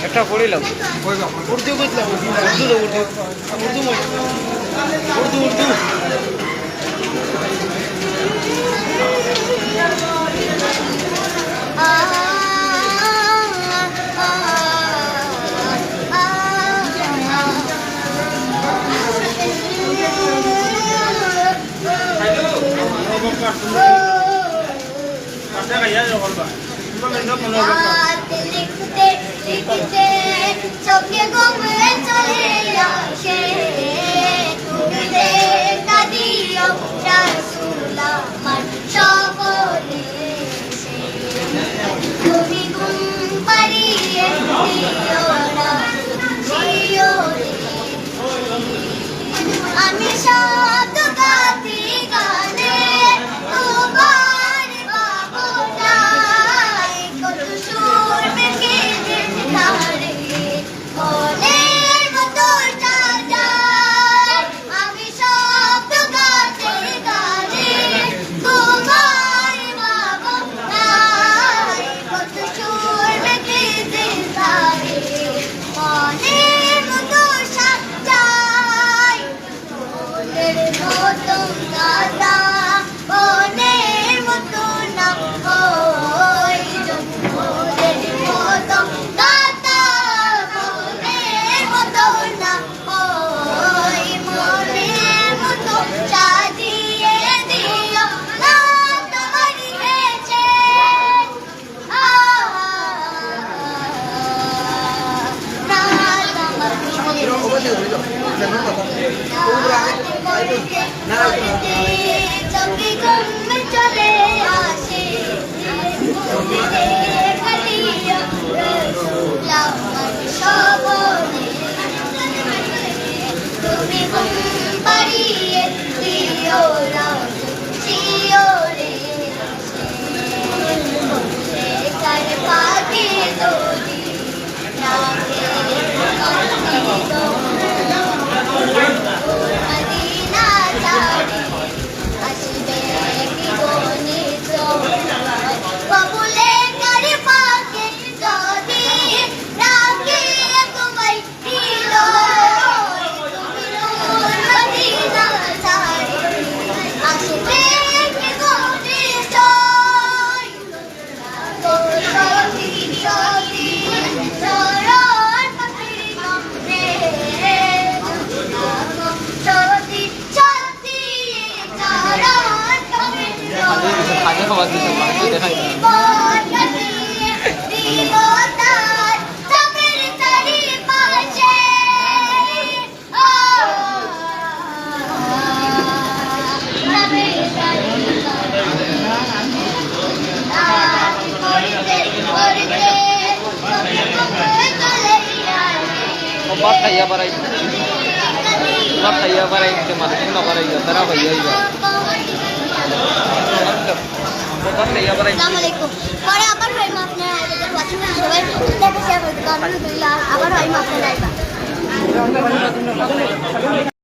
একটা পড়িলাম উর্দু বুঝলাম উর্দু উর্দু উর্দু উর্দু উর্দু লিখতে লিখতে চোখে ঘুম চলে আসে তুমি দেখা দিও রাসূল আমার সকলে তুমি ঘুম পাড়িয়ে দিও রাসূল আমি শব্দ গাতি গানে আমি সব গাতে গানে ওরা শিওরে কার পাখি যদি রাখে মদিনা ছাড়ি আসবে কি গণিত কবুলে কার পাখি যদি রাখে তোমায় দিল মদিনা ছাড়ি আসবে কি গণিত সতী সতী চরণ পাখির গন্ধে সতী সতী চরণ পাখির গন্ধে খাজা খাবার দিতে পারছি দেখাই দিবতার চোখের চারিপাশে बात खाइया बराई के मालिक ना बराई तेरा भैया ही बात खाइया बराई আসসালামাইকুম পরে আবার হয় আপনারা আমাদের ওয়াচিং সবাই দেখে শেয়ার করতে আলহামদুলিল্লাহ আবার হয় আপনারা